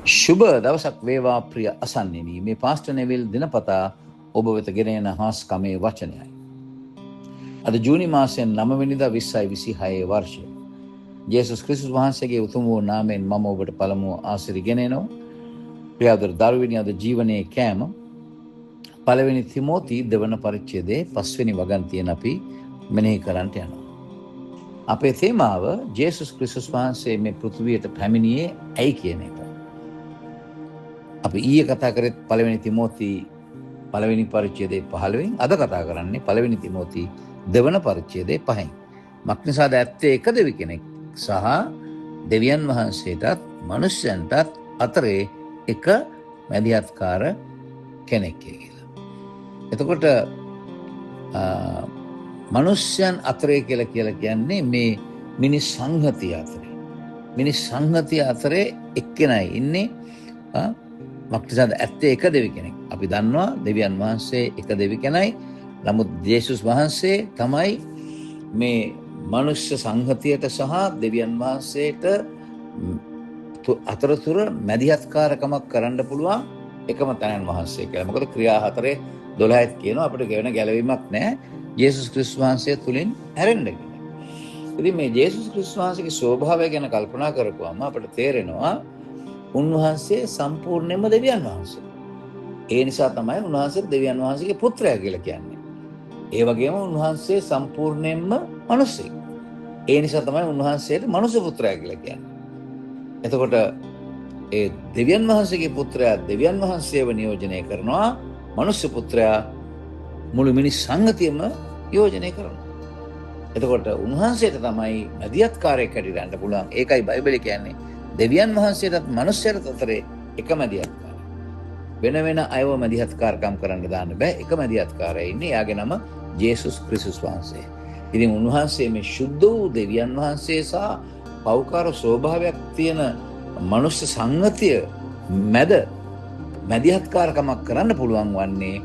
ශුභ දවසක් වේවා ප්‍රිය අසන්නෙනි. මේ පාස්ටර් නෙවිල් දිනපතා ඔබ වෙත ගෙන එන හාස්කමේ වචනයයි. අද ජූනි මාසයෙන් 9 වෙනිදා 2026 වර්ෂය. ජේසුස් ක්‍රිස්තුස් වහන්සේගේ උතුම් වූ නාමයෙන් මම ඔබට පළමුව ආශිර්වාද ගෙන එනවා. ප්‍රියදර දරුවනි, අද ජීවනයේ කෑම පළවෙනි තිමෝති දෙවන පරිච්ඡේදයේ 5 වෙනි වගන්තියෙන් අපි මෙනෙහි කරන්නට යනවා. අපේ තේමාව ජේසුස් ක්‍රිස්තුස් වහන්සේ මේ පෘථිවියට පැමිණියේ ඇයි කියන එක. අපි ඊයේ කතා කරේ පළවෙනි තිමෝති පළවෙනි පරිච්ඡේදයේ 15න්. අද කතා කරන්නේ පළවෙනි තිමෝති දෙවන පරිච්ඡේදයේ 5න්. මක්නිසාද ඇත්තේ එක දෙවි කෙනෙක් සහ දෙවියන් වහන්සේටත් මනුෂ්‍යයන්ටත් අතරේ එක මැදිහත්කාර කෙනෙක් කියලා. එතකොට මනුෂ්‍යයන් අතරේ කියලා කියන්නේ මේ මිනිස් සංහතිය අතරේ. මිනිස් සංහතිය අතරේ එක්කෙනයි ඉන්නේ. මක්නිසාද ඇත්තේ එක දෙවි කෙනෙක්. අපි දන්නවා දෙවියන් වහන්සේ එක දෙවි කෙනයි. නමුත් ජේසුස් වහන්සේ තමයි මේ මනුෂ්‍ය සංහතියට සහ දෙවියන් වහන්සේට අතරතුර මැදිහත්කාරකමක් කරන්න පුළුවන් එකම තැනන් වහන්සේ කියලා. මොකද ක්‍රියා 4:12 කියනවා අපිට ගෙවෙන ගැලවීමක් නැහැ ජේසුස් ක්‍රිස්තුස් වහන්සේ තුලින් හැරෙන්න කියලා. ඉතින් මේ ජේසුස් ක්‍රිස්තුස් වහන්සේගේ ස්වභාවය ගැන කල්පනා කරපුවම අපිට තේරෙනවා උන්වහන්සේ සම්පූර්ණයෙන්ම දෙවියන් වහන්සේ. ඒ නිසා තමයි උන්වහන්සේට දෙවියන් වහන්සේගේ පුත්‍රයා කියලා කියන්නේ. ඒ වගේම උන්වහන්සේ සම්පූර්ණයෙන්ම මිනිසෙක්. ඒ නිසා තමයි උන්වහන්සේට මනුෂ්‍ය පුත්‍රයා කියලා කියන්නේ. එතකොට ඒ දෙවියන් වහන්සේගේ පුත්‍රයා දෙවියන් වහන්සේව නියෝජනය කරනවා. මනුෂ්‍ය පුත්‍රයා මුළු මිනිස් සංගතියම යෝජනය කරනවා. එතකොට උන්වහන්සේට තමයි මැදිහත්කාරයෙක් හැටියට යන්න පුළුවන්. ඒකයි බයිබලයේ කියන්නේ දෙවියන් වහන්සේටත් මනුෂ්‍යයරත් අතරේ එක මැදිහත්කාරය. වෙන වෙන අයව මැදිහත්කාරකම් කරන්න දාන්න බෑ. එක මැදිහත්කාරය ඉන්නේ. යාගේ නම ජේසුස් ක්‍රිස්තුස් වහන්සේ. ඉතින් උන්වහන්සේ මේ ශුද්ධ වූ දෙවියන් වහන්සේ සහ පෞකාර ස්වභාවයක් තියෙන මනුෂ්‍ය සංගතිය මැද මැදිහත්කාරකමක් කරන්න පුළුවන් වන්නේ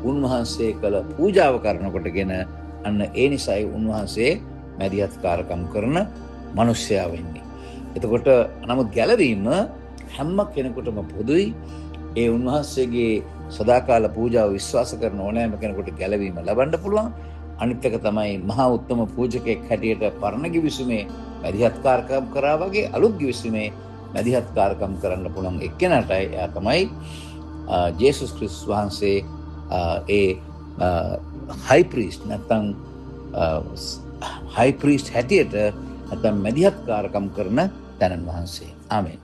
උන්වහන්සේ කළ පූජාව කරනකොටගෙන. අන්න ඒ නිසායි උන්වහන්සේ මැදිහත්කාරකම් කරන මනුෂ්‍යයා වෙන්නේ. එතකොට නමුත් ගැලවීම හැම කෙනෙකුටම පොදුයි. ඒ උන්වහන්සේගේ සදාකාල පූජාව විශ්වාස කරන ඕනෑම කෙනෙකුට ගැලවීම ලබන්න පුළුවන්. අනිත් එක තමයි මහා උත්තම පූජකෙක් හැටියට පරණ ගිවිසුමේ මැදිහත්කාරකම් කරා වගේ අලුත් ගිවිසුමේ මැදිහත්කාරකම් කරන්න පුළුවන් එක්කෙනාටයි එයා තමයි ජේසුස් ක්‍රිස්තුස් වහන්සේ ඒ හයි ප්‍රීස්ට් නැත්නම් හයි ප්‍රීස්ට් හැටියට නැත්නම් මැදිහත්කාරකම් කරන තැනන් වහන්සේ. ආමෙන්.